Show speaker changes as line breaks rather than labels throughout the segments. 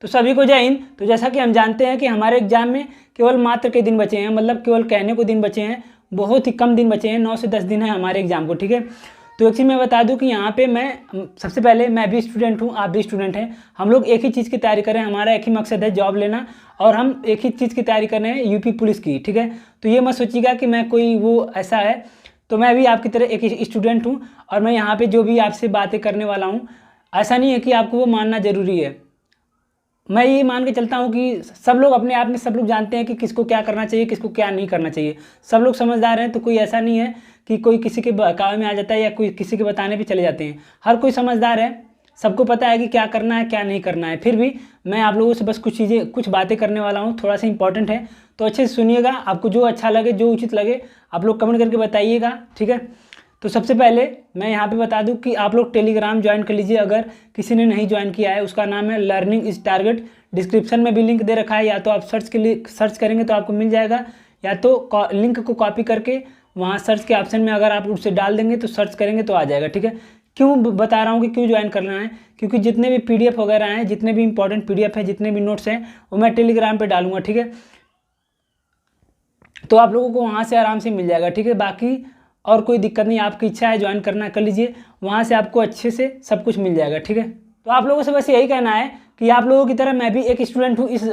तो सभी को जय हिंद। तो जैसा कि हम जानते हैं कि हमारे एग्जाम में केवल मात्र के दिन बचे हैं, मतलब केवल कहने को दिन बचे हैं, बहुत ही कम दिन बचे हैं, 9 से 10 दिन है हमारे एग्जाम को, ठीक है। तो एक चीज़ मैं बता दूं कि यहाँ पे मैं सबसे पहले मैं भी स्टूडेंट हूँ, आप भी स्टूडेंट हैं, हम लोग एक ही चीज़ की तैयारी कर रहे हैं, हमारा एक ही मकसद है जॉब लेना, और हम एक ही चीज़ की तैयारी कर रहे हैं यूपी पुलिस की, ठीक है। तो ये मत सोचिएगा कि मैं कोई वो ऐसा है, तो मैं भी आपकी तरह एक स्टूडेंट हूँ, और मैं यहाँ पे जो भी आपसे बातें करने वाला हूँ, ऐसा नहीं है कि आपको वो मानना ज़रूरी है। मैं ये मान के चलता हूँ कि सब लोग अपने आप में सब लोग जानते हैं कि किसको क्या करना चाहिए, किसको क्या नहीं करना चाहिए, सब लोग समझदार हैं। तो कोई ऐसा नहीं है कि कोई किसी के बहकावे में आ जाता है या कोई किसी के बताने पे चले जाते हैं। हर कोई समझदार है, सबको पता है कि क्या करना है क्या नहीं करना है। फिर भी मैं आप लोगों से बस कुछ चीज़ें कुछ बातें करने वाला हूँ, थोड़ा सा इंपॉर्टेंट है, तो अच्छे से सुनिएगा। आपको जो अच्छा लगे जो उचित लगे आप लोग कमेंट करके बताइएगा, ठीक है। तो सबसे पहले मैं यहाँ पे बता दूँ कि आप लोग टेलीग्राम ज्वाइन कर लीजिए, अगर किसी ने नहीं ज्वाइन किया है। उसका नाम है लर्निंग इज टारगेट, डिस्क्रिप्शन में भी लिंक दे रखा है, या तो आप सर्च करेंगे तो आपको मिल जाएगा, या तो लिंक को कॉपी करके वहाँ सर्च के ऑप्शन में अगर आप उससे डाल देंगे तो सर्च करेंगे तो आ जाएगा, ठीक है। क्यों बता रहा हूँ कि क्यों ज्वाइन करना है, क्योंकि जितने भी PDF वगैरह हैं, जितने भी इंपॉर्टेंट PDF है, जितने भी नोट्स हैं, वो मैं टेलीग्राम पर डालूंगा, ठीक है। तो आप लोगों को वहाँ से आराम से मिल जाएगा, ठीक है। बाकी और कोई दिक्कत नहीं, आपकी इच्छा है ज्वाइन करना कर लीजिए, वहाँ से आपको अच्छे से सब कुछ मिल जाएगा, ठीक है। तो आप लोगों से बस यही कहना है कि आप लोगों की तरह मैं भी एक स्टूडेंट हूँ, इस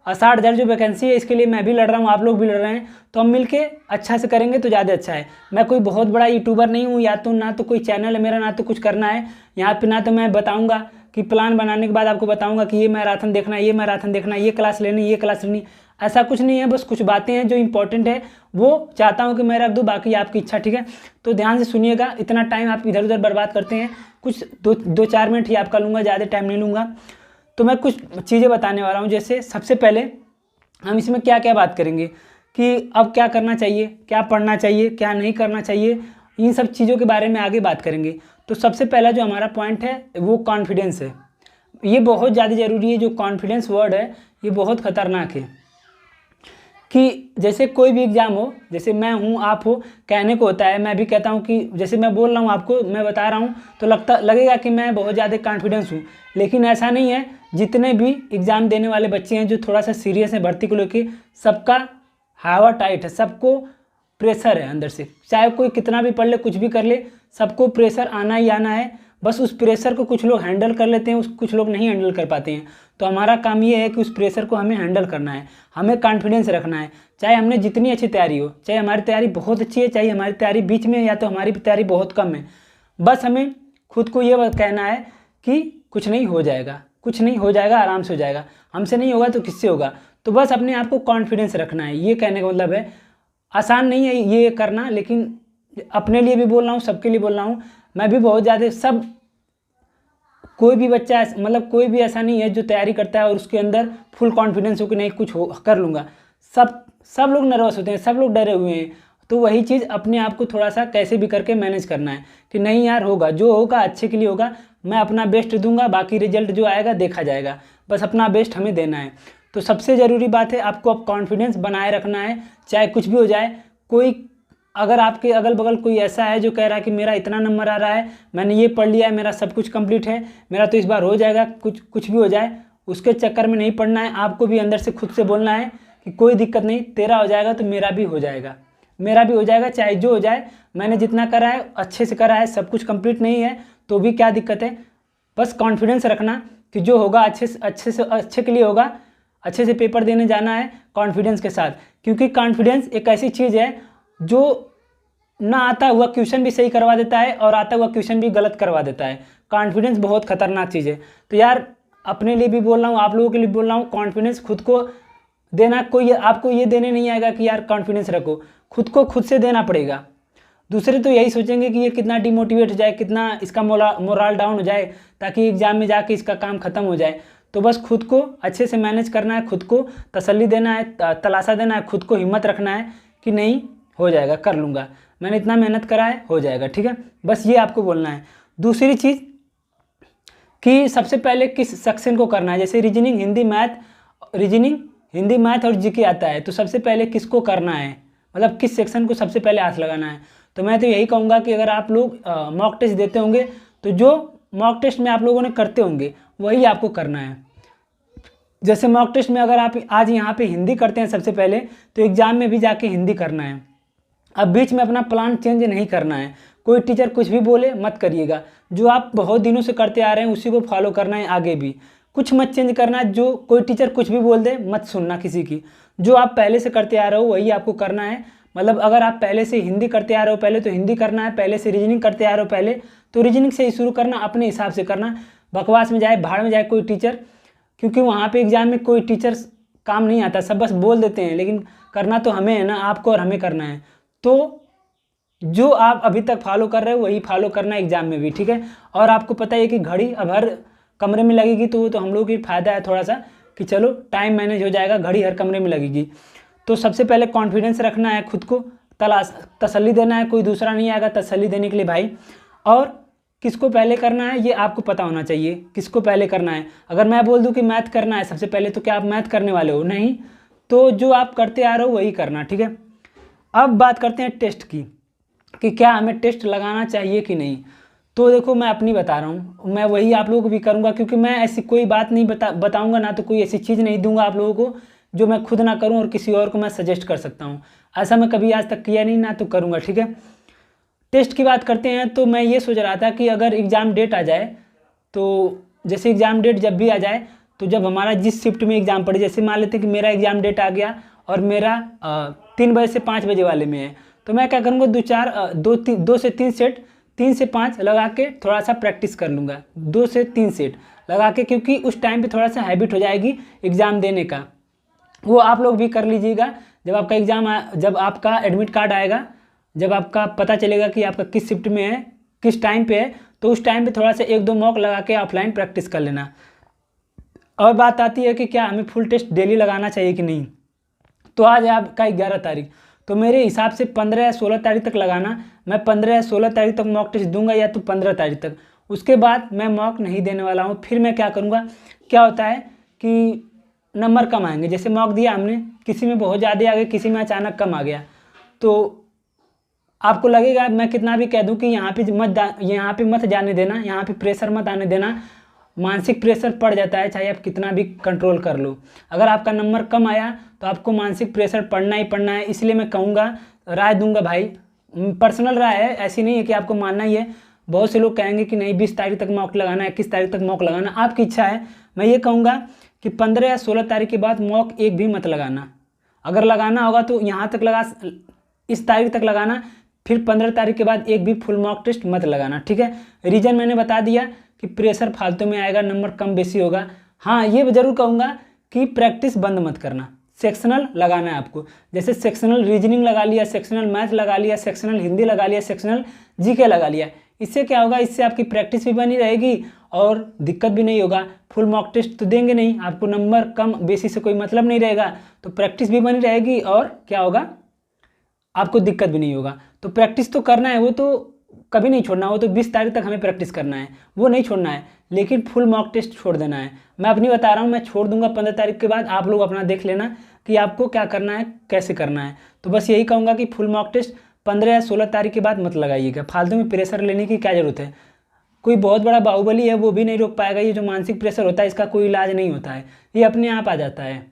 60,000 जो वैकेंसी है इसके लिए मैं भी लड़ रहा हूँ, आप लोग भी लड़ रहे हैं, तो हम मिलके अच्छा से करेंगे तो ज़्यादा अच्छा है। मैं कोई बहुत बड़ा यूट्यूबर नहीं हूँ, या तो ना तो कोई चैनल है मेरा, ना तो कुछ करना है यहाँ पे, ना तो मैं बताऊँगा कि प्लान बनाने के बाद आपको बताऊँगा कि ये मैराथन देखना है, ये मैराथन देखना है, ये क्लास लेनी, ये क्लास लेनी, ऐसा कुछ नहीं है। बस कुछ बातें हैं जो इंपॉर्टेंट है वो चाहता हूँ कि मैं रख दूँ, बाकी आपकी इच्छा, ठीक है। तो ध्यान से सुनिएगा, इतना टाइम आप इधर उधर बर्बाद करते हैं, कुछ 2-4 मिनट ही आपका लूँगा, ज़्यादा टाइम नहीं लूँगा। तो मैं कुछ चीज़ें बताने वाला हूँ, जैसे सबसे पहले हम इसमें क्या क्या बात करेंगे कि अब क्या करना चाहिए, क्या पढ़ना चाहिए, क्या नहीं करना चाहिए, इन सब चीज़ों के बारे में आगे बात करेंगे। तो सबसे पहला जो हमारा पॉइंट है वो कॉन्फिडेंस है। ये बहुत ज़्यादा ज़रूरी है, जो कॉन्फिडेंस वर्ड है ये बहुत ख़तरनाक है। कि जैसे कोई भी एग्ज़ाम हो, जैसे मैं हूँ आप हो, कहने को होता है, मैं भी कहता हूँ कि जैसे मैं बोल रहा हूँ आपको, मैं बता रहा हूँ तो लगेगा कि मैं बहुत ज़्यादा कॉन्फिडेंस हूँ, लेकिन ऐसा नहीं है। जितने भी एग्ज़ाम देने वाले बच्चे हैं जो थोड़ा सा सीरियस है भर्ती को लेकर, सबका हवा टाइट है, सबको प्रेशर है अंदर से, चाहे कोई कितना भी पढ़ ले कुछ भी कर ले, सबको प्रेशर आना ही आना है। बस उस प्रेशर को कुछ लोग हैंडल कर लेते हैं, कुछ लोग नहीं हैंडल कर पाते हैं। तो हमारा काम ये है कि उस प्रेशर को हमें हैंडल करना है, हमें कॉन्फिडेंस रखना है। चाहे हमने जितनी अच्छी तैयारी हो, चाहे हमारी तैयारी बहुत अच्छी है, चाहे हमारी तैयारी बीच में है, या तो हमारी तैयारी बहुत कम है, बस हमें खुद को ये कहना है कि कुछ नहीं हो जाएगा, कुछ नहीं हो जाएगा, आराम से हो जाएगा, हमसे नहीं होगा तो किससे होगा। तो बस अपने आप को कॉन्फिडेंस रखना है, ये कहने का मतलब है। आसान नहीं है ये करना, लेकिन अपने लिए भी बोल रहा हूँ, सबके लिए बोल रहा हूँ। मैं भी बहुत ज़्यादा कोई भी बच्चा मतलब कोई भी ऐसा नहीं है जो तैयारी करता है और उसके अंदर फुल कॉन्फिडेंस हो कि नहीं कुछ हो कर लूँगा। सब लोग नर्वस होते हैं, सब लोग डरे हुए हैं। तो वही चीज़ अपने आप को थोड़ा सा कैसे भी करके मैनेज करना है कि नहीं यार, होगा जो होगा अच्छे के लिए होगा, मैं अपना बेस्ट दूंगा, बाकी रिजल्ट जो आएगा देखा जाएगा, बस अपना बेस्ट हमें देना है। तो सबसे ज़रूरी बात है आपको अब कॉन्फिडेंस बनाए रखना है, चाहे कुछ भी हो जाए। कोई अगर आपके अगल बगल कोई ऐसा है जो कह रहा है कि मेरा इतना नंबर आ रहा है, मैंने ये पढ़ लिया है, मेरा सब कुछ कंप्लीट है, मेरा तो इस बार हो जाएगा, कुछ भी हो जाए, उसके चक्कर में नहीं पड़ना है। आपको भी अंदर से खुद से बोलना है कि कोई दिक्कत नहीं, तेरा हो जाएगा तो मेरा भी हो जाएगा, मेरा भी हो जाएगा, चाहे जो हो जाए, मैंने जितना करा है अच्छे से करा है, सब कुछ कंप्लीट नहीं है तो भी क्या दिक्कत है। बस कॉन्फिडेंस रखना कि जो होगा अच्छे के लिए होगा, अच्छे से पेपर देने जाना है कॉन्फिडेंस के साथ। क्योंकि कॉन्फिडेंस एक ऐसी चीज़ है जो ना आता हुआ क्वेश्चन भी सही करवा देता है और आता हुआ क्वेश्चन भी गलत करवा देता है। कॉन्फिडेंस बहुत खतरनाक चीज़ है। तो यार अपने लिए भी बोल रहा हूँ, आप लोगों के लिए बोल रहा हूँ, कॉन्फिडेंस खुद को देना। कोई आपको ये देने नहीं आएगा कि यार कॉन्फिडेंस रखो, खुद को खुद से देना पड़ेगा। दूसरे तो यही सोचेंगे कि ये कितना डिमोटिवेट हो जाए, कितना इसका मोरल डाउन हो जाए, ताकि एग्जाम में जाके इसका काम खत्म हो जाए। तो बस खुद को अच्छे से मैनेज करना है, खुद को तसल्ली देना है, तलाशा देना है, खुद को हिम्मत रखना है कि नहीं हो जाएगा, कर लूँगा, मैंने इतना मेहनत करा है, हो जाएगा, ठीक है। बस ये आपको बोलना है। दूसरी चीज़ कि सबसे पहले किस सेक्शन को करना है, जैसे रीजनिंग, हिंदी मैथ और जीके आता है, तो सबसे पहले किसको करना है, मतलब किस सेक्शन को सबसे पहले हाथ लगाना है। तो मैं तो यही कहूँगा कि अगर आप लोग मॉक टेस्ट देते होंगे तो जो मॉक टेस्ट में आप लोगों ने करते होंगे वही आपको करना है। जैसे मॉक टेस्ट में अगर आप आज यहाँ पे हिंदी करते हैं सबसे पहले, तो एग्ज़ाम में भी जाके हिंदी करना है। अब बीच में अपना प्लान चेंज नहीं करना है। कोई टीचर कुछ भी बोले मत करिएगा, जो आप बहुत दिनों से करते आ रहे हैं उसी को फॉलो करना है आगे भी। कुछ मत चेंज करना, जो कोई टीचर कुछ भी बोल दे मत सुनना किसी की। जो आप पहले से करते आ रहे हो वही आपको करना है। मतलब अगर आप पहले से हिंदी करते आ रहे हो पहले तो हिंदी करना है, पहले से रीजनिंग करते आ रहे हो पहले तो रीजनिंग से ही शुरू करना, अपने हिसाब से करना। बकवास में जाए भाड़ में जाए कोई टीचर, क्योंकि वहाँ पे एग्जाम में कोई टीचर काम नहीं आता, सब बस बोल देते हैं, लेकिन करना तो हमें है ना, आपको और हमें करना है। तो जो आप अभी तक फॉलो कर रहे हो वही फॉलो करना है एग्जाम में भी, ठीक है। और आपको पता है कि घड़ी अब हर कमरे में लगेगी, तो वो तो हम लोग की फ़ायदा है थोड़ा सा कि चलो टाइम मैनेज हो जाएगा, घड़ी हर कमरे में लगेगी। तो सबसे पहले कॉन्फिडेंस रखना है, खुद को तसल्ली देना है, कोई दूसरा नहीं आएगा तसल्ली देने के लिए भाई। और किसको पहले करना है ये आपको पता होना चाहिए, किसको पहले करना है। अगर मैं बोल दूं कि मैथ करना है सबसे पहले, तो क्या आप मैथ करने वाले हो? नहीं। तो जो आप करते आ रहे हो वही करना, ठीक है। अब बात करते हैं टेस्ट की, कि क्या हमें टेस्ट लगाना चाहिए कि नहीं। तो देखो मैं अपनी बता रहा हूँ, मैं वही आप लोगों को भी करूँगा, क्योंकि मैं ऐसी कोई बात नहीं बताऊँगा ना, तो कोई ऐसी चीज़ नहीं दूंगा आप लोगों को जो मैं खुद ना करूँ और किसी और को मैं सजेस्ट कर सकता हूँ। ऐसा मैं कभी आज तक किया नहीं, ना तो करूँगा, ठीक है। टेस्ट की बात करते हैं, तो मैं ये सोच रहा था कि अगर एग्ज़ाम डेट आ जाए, तो जैसे एग्ज़ाम डेट जब भी आ जाए, तो जब हमारा जिस शिफ्ट में एग्ज़ाम पड़े, जैसे मान लेते कि मेरा एग्ज़ाम डेट आ गया और मेरा 3 बजे से 5 बजे वाले में है, तो मैं क्या करूँगा, 2 से 3 सेट, 3 से 5 लगा के थोड़ा सा प्रैक्टिस कर लूँगा, 2 से 3 सेट लगा के, क्योंकि उस टाइम पे थोड़ा सा हैबिट हो जाएगी एग्ज़ाम देने का। वो आप लोग भी कर लीजिएगा। जब आपका जब आपका एडमिट कार्ड आएगा, जब आपका पता चलेगा कि आपका किस शिफ्ट में है, किस टाइम पे है, तो उस टाइम पे थोड़ा सा 1-2 मॉक लगा के ऑफलाइन प्रैक्टिस कर लेना। और बात आती है कि क्या हमें फुल टेस्ट डेली लगाना चाहिए कि नहीं। तो आज है आपका 11 तारीख, तो मेरे हिसाब से 15 या 16 तारीख तक लगाना। मैं 15 या 16 तारीख तक मॉक टेस्ट दूंगा, या तो 15 तारीख तक। उसके बाद मैं मॉक नहीं देने वाला हूँ। फिर मैं क्या करूँगा, क्या होता है कि नंबर कम आएंगे। जैसे मॉक दिया हमने, किसी में बहुत ज़्यादा आ गए, किसी में अचानक कम आ गया, तो आपको लगेगा, मैं कितना भी कह दूं कि यहाँ पे मत जाने देना, यहाँ पे प्रेशर मत आने देना। मानसिक प्रेशर पड़ जाता है, चाहे आप कितना भी कंट्रोल कर लो। अगर आपका नंबर कम आया तो आपको मानसिक प्रेशर पड़ना ही पड़ना है। इसलिए मैं कहूँगा, राय दूंगा भाई, पर्सनल राय है, ऐसी नहीं है कि आपको मानना ही है। बहुत से लोग कहेंगे कि नहीं 20 तारीख तक मॉक लगाना, 21 तारीख तक मॉक लगाना, आपकी इच्छा है। मैं ये कहूँगा कि 15 या 16 तारीख के बाद मॉक एक भी मत लगाना। अगर लगाना होगा तो यहाँ तक लगा, इस तारीख तक लगाना, फिर 15 तारीख के बाद एक भी फुल मॉक टेस्ट मत लगाना, ठीक है। रीज़न मैंने बता दिया कि प्रेशर फालतू में आएगा, नंबर कम बेसी होगा। हाँ ये ज़रूर कहूँगा कि प्रैक्टिस बंद मत करना, सेक्शनल लगाना है आपको। जैसे सेक्शनल रीजनिंग लगा लिया, सेक्शनल मैथ लगा लिया, सेक्शनल हिंदी लगा लिया, सेक्शनल जीके लगा लिया। इससे क्या होगा, इससे आपकी प्रैक्टिस भी बनी रहेगी और दिक्कत भी नहीं होगा। फुल मॉक टेस्ट तो देंगे नहीं, आपको नंबर कम बेसी से कोई मतलब नहीं रहेगा, तो प्रैक्टिस भी बनी रहेगी और क्या होगा, आपको दिक्कत भी नहीं होगा। तो प्रैक्टिस तो करना है, वो तो कभी नहीं छोड़ना, वो तो 20 तारीख तक हमें प्रैक्टिस करना है, वो नहीं छोड़ना है। लेकिन फुल मॉक टेस्ट छोड़ देना है। मैं अपनी बता रहा हूँ, मैं छोड़ दूंगा 15 तारीख के बाद। आप लोग अपना देख लेना कि आपको क्या करना है, कैसे करना है। तो बस यही कहूँगा कि फुल मॉक टेस्ट 15 या 16 तारीख के बाद मत लगाइएगा। फालतू में प्रेशर लेने की क्या ज़रूरत है। कोई बहुत बड़ा बाहुबली है वो भी नहीं रोक पाएगा। ये जो मानसिक प्रेशर होता है इसका कोई इलाज नहीं होता है, ये अपने आप आ जाता है।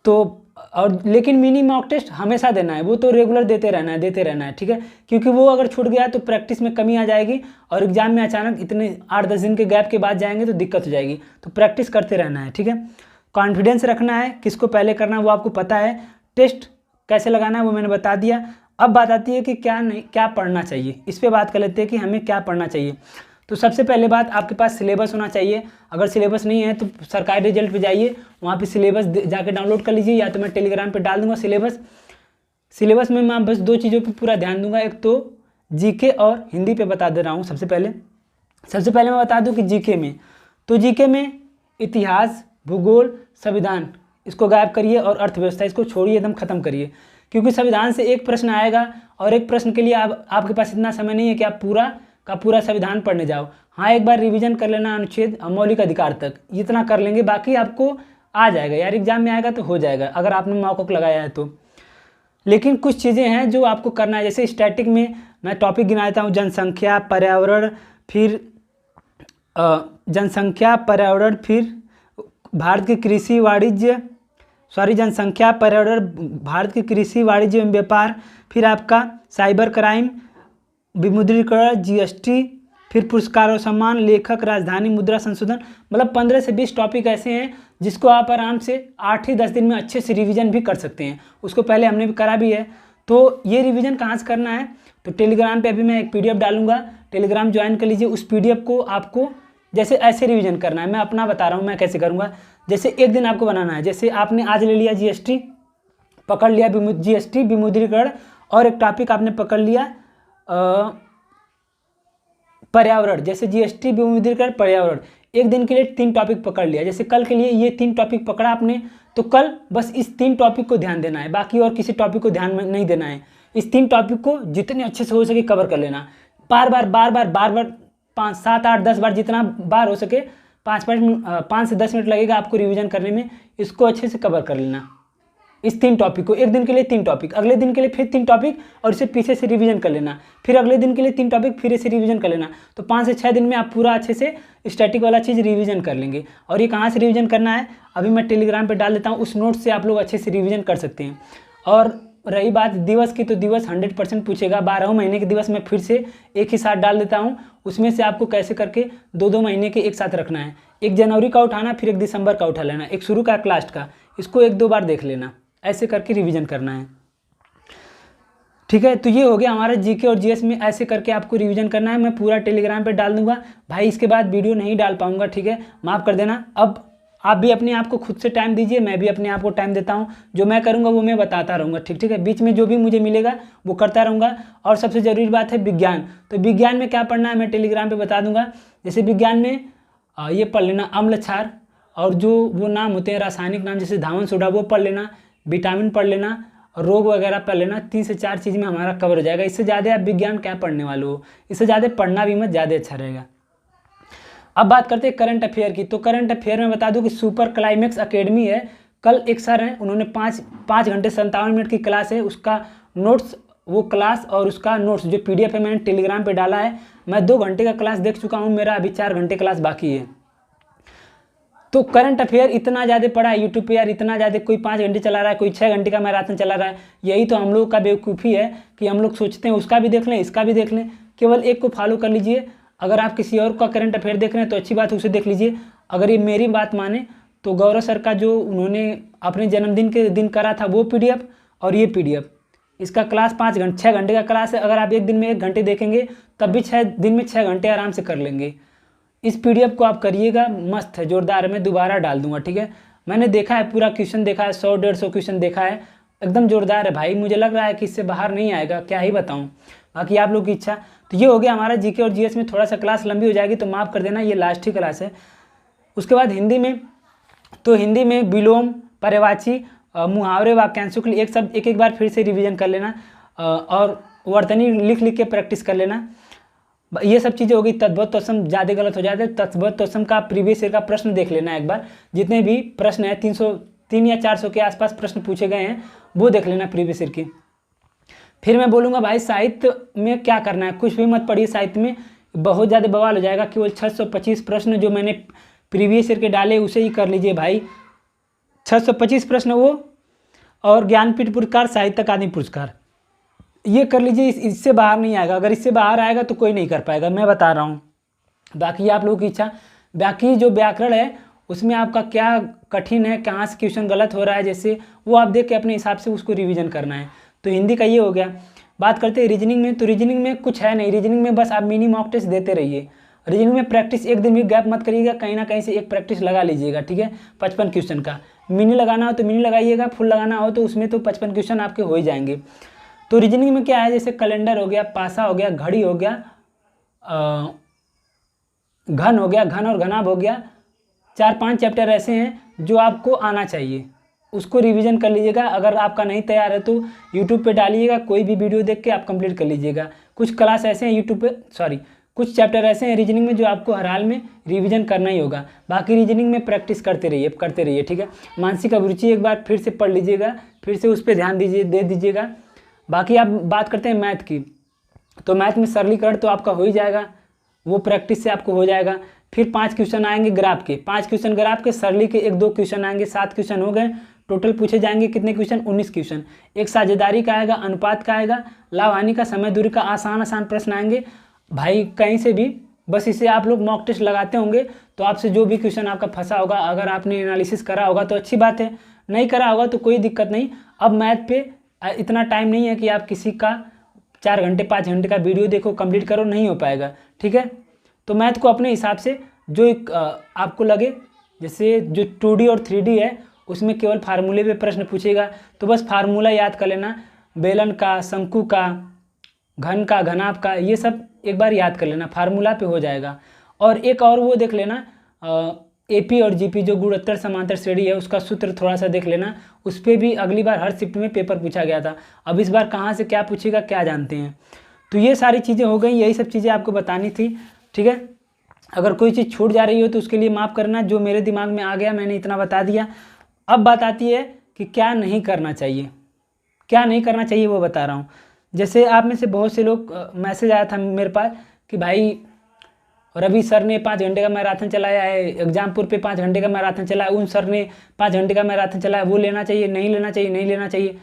तो और लेकिन मिनी मॉक टेस्ट हमेशा देना है, वो तो रेगुलर देते रहना है, ठीक है। क्योंकि वो अगर छूट गया तो प्रैक्टिस में कमी आ जाएगी और एग्जाम में अचानक इतने 8-10 दिन के गैप के बाद जाएंगे तो दिक्कत हो जाएगी। तो प्रैक्टिस करते रहना है, ठीक है। कॉन्फिडेंस रखना है, किसको पहले करना है वो आपको पता है। टेस्ट कैसे लगाना है वो मैंने बता दिया। अब बात आती है कि क्या पढ़ना चाहिए। इस पर बात कर लेते हैं कि हमें क्या पढ़ना चाहिए। तो सबसे पहले बात, आपके पास सिलेबस होना चाहिए। अगर सिलेबस नहीं है तो सरकारी रिजल्ट पे जाइए, वहाँ पे सिलेबस जाके डाउनलोड कर लीजिए, या तो मैं टेलीग्राम पे डाल दूंगा सिलेबस में मैं बस 2 चीज़ों पे पूरा ध्यान दूंगा। एक तो जीके और हिंदी पे बता दे रहा हूँ। सबसे पहले मैं बता दूँ कि जीके में इतिहास, भूगोल, संविधान इसको गायब करिए और अर्थव्यवस्था इसको छोड़िए, एकदम खत्म करिए। क्योंकि संविधान से एक प्रश्न आएगा और एक प्रश्न के लिए आपके पास इतना समय नहीं है कि आप पूरा का पूरा संविधान पढ़ने जाओ। हाँ एक बार रिवीजन कर लेना अनुच्छेद मौलिक अधिकार तक, इतना कर लेंगे, बाकी आपको आ जाएगा यार, एग्जाम में आएगा तो हो जाएगा अगर आपने मॉक लगाया है तो। लेकिन कुछ चीज़ें हैं जो आपको करना है। जैसे स्टैटिक में मैं टॉपिक गिना देता हूँ, जनसंख्या, पर्यावरण, फिर भारत की कृषि वाणिज्य जनसंख्या, पर्यावरण, भारत की कृषि वाणिज्य एवं व्यापार, फिर आपका साइबर क्राइम, विमुद्रीकरण, जीएसटी, फिर पुरस्कार और सम्मान, लेखक, राजधानी, मुद्रा संशोधन। मतलब 15 से 20 टॉपिक ऐसे हैं जिसको आप आराम से 8 ही 10 दिन में अच्छे से रिवीजन भी कर सकते हैं। उसको पहले हमने भी करा भी है। तो ये रिवीजन कहाँ से करना है, तो टेलीग्राम पे अभी मैं एक पीडीएफ डालूंगा, टेलीग्राम ज्वाइन कर लीजिए। उस पीडीएफ को आपको जैसे ऐसे रिवीजन करना है, मैं अपना बता रहा हूँ मैं कैसे करूँगा। जैसे एक दिन आपको बनाना है, जैसे आपने आज ले लिया जीएसटी, पकड़ लिया जीएसटी, विमुद्रीकरण, और एक टॉपिक आपने पकड़ लिया पर्यावरण, जैसे जीएसटी, विमुद्रीकरण, पर्यावरण। एक दिन के लिए 3 टॉपिक पकड़ लिया, जैसे कल के लिए ये 3 टॉपिक पकड़ा आपने, तो कल बस इस 3 टॉपिक को ध्यान देना है, बाकी और किसी टॉपिक को ध्यान में नहीं देना है। इस 3 टॉपिक को जितने अच्छे से हो सके कवर कर लेना, बार बार 5, 7, 8, 10 बार, जितना बार हो सके 5 से 10 मिनट लगेगा आपको रिवीजन करने में, इसको अच्छे से कवर कर लेना। इस 3 टॉपिक को, एक दिन के लिए 3 टॉपिक, अगले दिन के लिए फिर 3 टॉपिक, और इसे पीछे से रिवीजन कर लेना, फिर अगले दिन के लिए 3 टॉपिक, फिर इसे रिवीजन कर लेना। तो 5 से 6 दिन में आप पूरा अच्छे से स्टैटिक वाला चीज़ रिवीजन कर लेंगे। और ये कहाँ से रिवीजन करना है अभी मैं टेलीग्राम पे डाल देता हूँ, उस नोट से आप लोग अच्छे से रिवीजन कर सकते हैं। और रही बात दिवस की, तो दिवस 100% पूछेगा। 12 महीने के दिवस मैं फिर से एक ही साथ डाल देता हूँ, उसमें से आपको कैसे करके 2-2 महीने के एक साथ रखना है। 1 जनवरी का उठाना, फिर 1 दिसंबर का उठा लेना, एक शुरू का एक लास्ट का, इसको 1-2 बार देख लेना, ऐसे करके रिवीजन करना है। ठीक है, तो ये हो गया हमारा जीके और जीएस में ऐसे करके आपको रिवीजन करना है। मैं पूरा टेलीग्राम पे डाल दूंगा भाई, इसके बाद वीडियो नहीं डाल पाऊंगा, ठीक है, माफ़ कर देना। अब आप भी अपने आप को खुद से टाइम दीजिए, मैं भी अपने आप को टाइम देता हूँ, जो मैं करूँगा वो मैं बताता रहूँगा, ठीक है, बीच में जो भी मुझे मिलेगा वो करता रहूँगा। और सबसे ज़रूरी बात है विज्ञान, तो विज्ञान में क्या पढ़ना है मैं टेलीग्राम पर बता दूँगा। जैसे विज्ञान में ये पढ़ लेना अम्ल क्षार, और जो वो नाम होते हैं रासायनिक नाम, जैसे धावन सोडा, वो पढ़ लेना, विटामिन पढ़ लेना, रोग वगैरह पढ़ लेना। 3 से 4 चीज़ में हमारा कवर हो जाएगा। इससे ज़्यादा आप विज्ञान क्या पढ़ने वाले हो, इससे ज़्यादा पढ़ना भी मत, ज़्यादा अच्छा रहेगा। अब बात करते हैं करंट अफेयर की। तो करंट अफेयर में बता दूं कि सुपर क्लाइमेक्स अकेडमी है, कल एक सर हैं, उन्होंने 5 घंटे 57 मिनट की क्लास है, उसका नोट्स, वो क्लास और उसका नोट्स जो पीडीएफ है मैंने टेलीग्राम पे डाला है। मैं 2 घंटे का क्लास देख चुका हूँ, मेरा अभी 4 घंटे क्लास बाकी है। तो करंट अफेयर इतना ज़्यादा पढ़ा है यूट्यूब पे यार, इतना ज़्यादा, कोई 5 घंटे चला रहा है, कोई 6 घंटे का मैराथन चला रहा है। यही तो हम लोग का बेवकूफ़ी है कि हम लोग सोचते हैं उसका भी देख लें, इसका भी देख लें। केवल एक को फॉलो कर लीजिए। अगर आप किसी और का करंट अफेयर देख रहे हैं तो अच्छी बात है, उसे देख लीजिए। अगर ये मेरी बात माने तो गौरव सर का जो उन्होंने अपने जन्मदिन के दिन करा था वो पीडीएफ, और ये पीडीएफ, इसका क्लास 6 घंटे का क्लास है। अगर आप एक दिन में 1 घंटे देखेंगे तब भी 6 दिन में 6 घंटे आराम से कर लेंगे। इस पीडीएफ को आप करिएगा, मस्त है, जोरदार है। मैं दोबारा डाल दूंगा, ठीक है। मैंने देखा है, पूरा क्वेश्चन देखा है, 100-150 क्वेश्चन देखा है, एकदम जोरदार है भाई। मुझे लग रहा है कि इससे बाहर नहीं आएगा, क्या ही बताऊं, बाकी आप लोग की इच्छा। तो ये हो गया हमारा जीके और जीएस में। थोड़ा सा क्लास लंबी हो जाएगी तो माफ़ कर देना, ये लास्ट ही क्लास है। उसके बाद हिंदी में, तो हिंदी में विलोम, पर्यायवाची, मुहावरे, वाक्यांशों के लिए एक बार फिर से रिविजन कर लेना, और वर्तनी लिख लिख के प्रैक्टिस कर लेना। ये सब चीज़ें हो गई। तद्भव तत्सम ज़्यादा गलत हो जाते हैं, तद्भव तत्सम का प्रीवियस ईयर का प्रश्न देख लेना एक बार। जितने भी प्रश्न हैं 300 या 400 के आसपास प्रश्न पूछे गए हैं, वो देख लेना प्रीवियस ईयर की। फिर मैं बोलूँगा भाई साहित्य में क्या करना है, कुछ भी मत पढ़िए, साहित्य में बहुत ज़्यादा बवाल हो जाएगा। केवल 625 प्रश्न जो मैंने प्रीवियस ईयर के डाले उसे ही कर लीजिए भाई, 625 प्रश्न वो, और ज्ञानपीठ पुरस्कार, साहित्य अकादमी पुरस्कार, ये कर लीजिए। इससे बाहर नहीं आएगा। अगर इससे बाहर आएगा तो कोई नहीं कर पाएगा, मैं बता रहा हूँ। बाकी आप लोगों की इच्छा। बाकी जो व्याकरण है उसमें आपका क्या कठिन है, कहाँ से क्वेश्चन गलत हो रहा है, जैसे वो आप देख के अपने हिसाब से उसको रिवीजन करना है। तो हिंदी का ये हो गया। बात करते हैं रीजनिंग में। तो रीजनिंग में कुछ है नहीं, रीजनिंग में बस आप मिनी मॉक टेस्ट देते रहिए। रीजनिंग में प्रैक्टिस एक दिन भी गैप मत करिएगा, कहीं ना कहीं से एक प्रैक्टिस लगा लीजिएगा, ठीक है। 55 क्वेश्चन का मिनी लगाना हो तो मिनी लगाइएगा, फुल लगाना हो तो उसमें तो 55 क्वेश्चन आपके हो ही जाएंगे। तो रीजनिंग में क्या है, जैसे कैलेंडर हो गया, पासा हो गया, घड़ी हो गया, घन हो गया, घन और घनाभ हो गया, 4-5 चैप्टर ऐसे हैं जो आपको आना चाहिए, उसको रिवीजन कर लीजिएगा। अगर आपका नहीं तैयार है तो यूट्यूब पे डालिएगा, कोई भी वीडियो देख के आप कंप्लीट कर लीजिएगा। कुछ क्लास ऐसे हैं यूट्यूब पे, कुछ चैप्टर ऐसे हैं रीजनिंग में जो आपको हर हाल में रिवीजन करना ही होगा। बाकी रीजनिंग में प्रैक्टिस करते रहिए, ठीक है। मानसिक अभिरुचि एक बार फिर से पढ़ लीजिएगा, फिर से उस पर ध्यान दे दीजिएगा। बाकी आप बात करते हैं मैथ की, तो मैथ में सरलीकरण तो आपका हो ही जाएगा, वो प्रैक्टिस से आपको हो जाएगा। फिर 5 क्वेश्चन आएंगे ग्राफ के, 5 क्वेश्चन ग्राफ के, सरली के 1-2 क्वेश्चन आएंगे, 7 क्वेश्चन हो गए। टोटल पूछे जाएंगे कितने क्वेश्चन, 19 क्वेश्चन। एक साझेदारी का आएगा, अनुपात का आएगा, लाभ हानि का, समय दूरी का, आसान प्रश्न आएंगे भाई कहीं से भी। बस इसे आप लोग मॉक टेस्ट लगाते होंगे तो आपसे जो भी क्वेश्चन आपका फंसा होगा, अगर आपने एनालिसिस करा होगा तो अच्छी बात है, नहीं करा होगा तो कोई दिक्कत नहीं। अब मैथ पे इतना टाइम नहीं है कि आप किसी का 4 घंटे 5 घंटे का वीडियो देखो कंप्लीट करो, नहीं हो पाएगा, ठीक है। तो मैथ को अपने हिसाब से जो आपको लगे, जैसे जो 2D और 3D है उसमें केवल फार्मूले पे प्रश्न पूछेगा, तो बस फार्मूला याद कर लेना, बेलन का, शंकु का, घन का, घनाभ का, ये सब एक बार याद कर लेना, फार्मूला पे हो जाएगा। और एक और वो देख लेना AP और GP जो गुणोत्तर समांतर श्रेणी है उसका सूत्र थोड़ा सा देख लेना, उस पर भी अगली बार हर शिफ्ट में पेपर पूछा गया था। अब इस बार कहाँ से क्या पूछेगा क्या जानते हैं। तो ये सारी चीज़ें हो गई, यही सब चीज़ें आपको बतानी थी, ठीक है। अगर कोई चीज़ छूट जा रही हो तो उसके लिए माफ़ करना, जो मेरे दिमाग में आ गया मैंने इतना बता दिया। अब बात आती है कि क्या नहीं करना चाहिए, क्या नहीं करना चाहिए वो बता रहा हूँ। जैसे आप में से बहुत से लोग मैसेज आया था मेरे पास कि भाई रवि सर ने 5 घंटे का मैराथन चलाया है, एग्जामपुर पे 5 घंटे का मैराथन चलाया, उन सर ने 5 घंटे का मैराथन चलाया, वो लेना चाहिए नहीं लेना चाहिए, नहीं लेना चाहिए।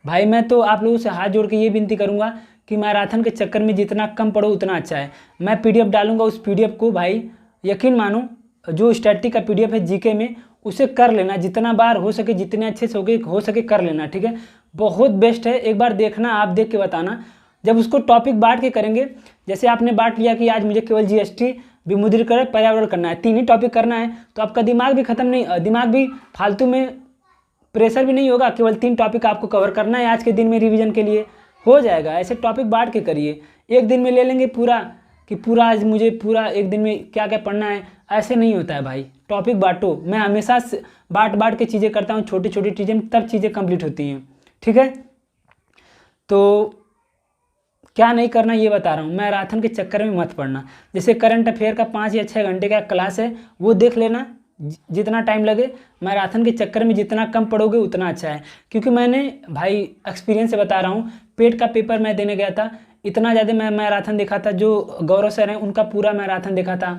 भाई मैं तो आप लोगों से हाथ जोड़ के ये विनती करूँगा कि मैराथन के चक्कर में जितना कम पढ़ो उतना अच्छा है। मैं PDF डालूंगा, उस PDF को भाई यकीन मानो, जो स्टैटिक का PDF है GK में, उसे कर लेना, जितना बार हो सके, जितने अच्छे से हो सके कर लेना, ठीक है। बहुत बेस्ट है, एक बार देखना, आप देख के बताना। जब उसको टॉपिक बांट के करेंगे, जैसे आपने बांट लिया कि आज मुझे केवल GST, विमुद्रीकरण, पर्यावरण करना है, 3 ही टॉपिक करना है, तो आपका दिमाग भी खत्म नहीं, दिमाग भी फालतू में प्रेशर भी नहीं होगा, केवल 3 टॉपिक आपको कवर करना है आज के दिन में रिवीजन के लिए, हो जाएगा। ऐसे टॉपिक बांट के करिए, एक दिन में ले लेंगे पूरा कि पूरा आज मुझे पूरा एक दिन में क्या क्या पढ़ना है, ऐसे नहीं होता है भाई। टॉपिक बांटो, मैं हमेशा बांट के चीज़ें करता हूँ, छोटी छोटी चीज़ें, तब चीज़ें कंप्लीट होती हैं, ठीक है। तो क्या नहीं करना ये बता रहा हूँ, मैराथन के चक्कर में मत पड़ना। जैसे करंट अफेयर का 5 या 6 घंटे का क्लास है, वो देख लेना, जितना टाइम लगे। मैराथन के चक्कर में जितना कम पढ़ोगे उतना अच्छा है, क्योंकि मैंने भाई एक्सपीरियंस से बता रहा हूँ, पेट का पेपर मैं देने गया था, इतना ज़्यादा मैं मैराथन देखा था, जो गौरव सर हैं उनका पूरा मैराथन देखा था,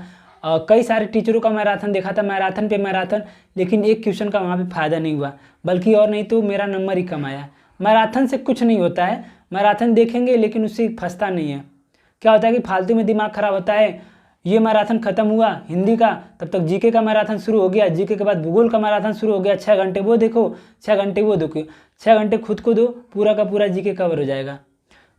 कई सारे टीचरों का मैराथन देखा था, मैराथन पे मैराथन, लेकिन एक क्वेश्चन का वहाँ पे फ़ायदा नहीं हुआ, बल्कि और नहीं तो मेरा नंबर ही कम आया। मैराथन से कुछ नहीं होता है, मैराथन देखेंगे लेकिन उससे फंसता नहीं है। क्या होता है कि फालतू में दिमाग खराब होता है, ये मैराथन खत्म हुआ हिंदी का, तब तक GK का मैराथन शुरू हो गया, GK के बाद भूगोल का मैराथन शुरू हो गया, 6 घंटे वो देखो, 6 घंटे वो देखो, 6 घंटे खुद को दो, पूरा का पूरा GK कवर हो जाएगा।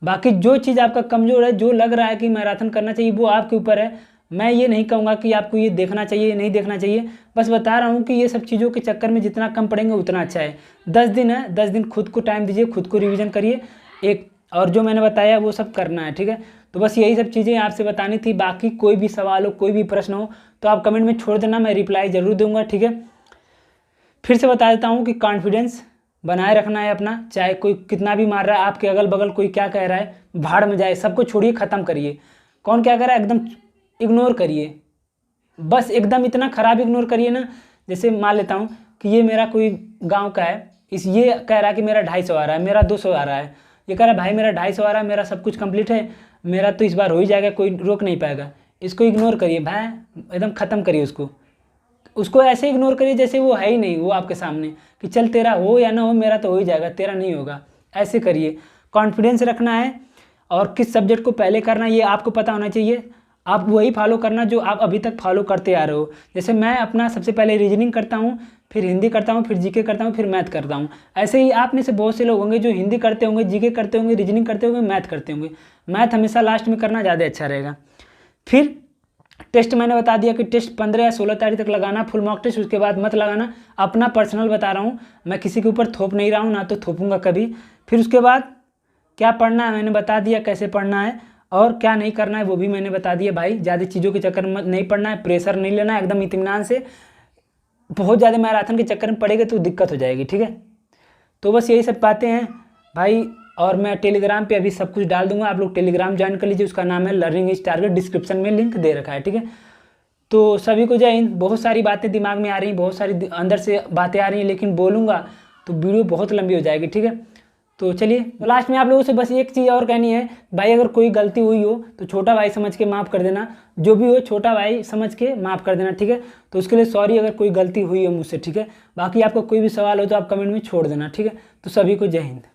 बाकी जो चीज़ आपका कमज़ोर है, जो लग रहा है कि मैराथन करना चाहिए, वो आपके ऊपर है। मैं ये नहीं कहूँगा कि आपको ये देखना चाहिए नहीं देखना चाहिए, बस बता रहा हूँ कि ये सब चीज़ों के चक्कर में जितना कम पढ़ेंगे उतना अच्छा है। 10 दिन है, 10 दिन खुद को टाइम दीजिए, खुद को रिवीजन करिए एक, और जो मैंने बताया वो सब करना है, ठीक है। तो बस यही सब चीज़ें आपसे बतानी थी। बाकी कोई भी सवाल हो, कोई भी प्रश्न हो तो आप कमेंट में छोड़ देना, मैं रिप्लाई ज़रूर दूंगा, ठीक है। फिर से बता देता हूँ कि कॉन्फिडेंस बनाए रखना है अपना, चाहे कोई कितना भी मार रहा है, आपके अगल बगल कोई क्या कह रहा है, भाड़ में जाए, सबको छोड़िए, ख़त्म करिए। कौन क्या कह रहा है एकदम इग्नोर करिए, बस एकदम इतना ख़राब इग्नोर करिए ना। जैसे मान लेता हूँ कि ये मेरा कोई गाँव का है, ये कह रहा है कि मेरा 250 आ रहा है, मेरा 200 आ रहा है, ये कह रहा है भाई मेरा 250 आ रहा है, मेरा सब कुछ कंप्लीट है, मेरा तो इस बार हो ही जाएगा, कोई रोक नहीं पाएगा। इसको इग्नोर करिए भाई, एकदम ख़त्म करिए उसको ऐसे इग्नोर करिए जैसे वो है ही नहीं, वो आपके सामने, कि चल तेरा हो या ना हो, मेरा तो हो ही जाएगा, तेरा नहीं होगा, ऐसे करिए। कॉन्फिडेंस रखना है, और किस सब्जेक्ट को पहले करना है ये आपको पता होना चाहिए। आप वही फॉलो करना जो आप अभी तक फॉलो करते आ रहे हो। जैसे मैं अपना सबसे पहले रीजनिंग करता हूँ, फिर हिंदी करता हूँ, फिर GK करता हूँ, फिर मैथ करता हूँ। ऐसे ही आप में से बहुत से लोग होंगे जो हिंदी करते होंगे, GK करते होंगे, रीजनिंग करते होंगे, मैथ करते होंगे। मैथ हमेशा लास्ट में करना ज़्यादा अच्छा रहेगा। फिर टेस्ट मैंने बता दिया कि टेस्ट 15 या 16 तारीख तक लगाना, फुल मॉक टेस्ट, उसके बाद मत लगाना। अपना पर्सनल बता रहा हूँ, मैं किसी के ऊपर थोप नहीं रहा हूँ, ना तो थोपूंगा कभी। फिर उसके बाद क्या पढ़ना है मैंने बता दिया, कैसे पढ़ना है, और क्या नहीं करना है वो भी मैंने बता दिया। भाई ज़्यादा चीज़ों के चक्कर में नहीं पढ़ना है, प्रेशर नहीं लेना है, एकदम इत्मीनान से। बहुत ज़्यादा मैराथन के चक्कर में पड़ेगा तो दिक्कत हो जाएगी, ठीक है। तो बस यही सब बातें हैं भाई। और मैं टेलीग्राम पे अभी सब कुछ डाल दूंगा, आप लोग टेलीग्राम ज्वाइन कर लीजिए, उसका नाम है लर्निंग इज टारगेट, डिस्क्रिप्शन में लिंक दे रखा है, ठीक है। तो सभी को जय हिंद। बहुत सारी बातें दिमाग में आ रही हैं, बहुत सारी अंदर से बातें आ रही हैं, लेकिन बोलूँगा तो वीडियो बहुत लंबी हो जाएगी, ठीक है। तो चलिए, तो लास्ट में आप लोगों से बस एक चीज़ और कहनी है भाई, अगर कोई गलती हुई हो तो छोटा भाई समझ के माफ़ कर देना, जो भी हो छोटा भाई समझ के माफ़ कर देना, ठीक है। तो उसके लिए सॉरी अगर कोई गलती हुई हो मुझसे, ठीक है। बाकी आपका कोई भी सवाल हो तो आप कमेंट में छोड़ देना, ठीक है। तो सभी को जय हिंद।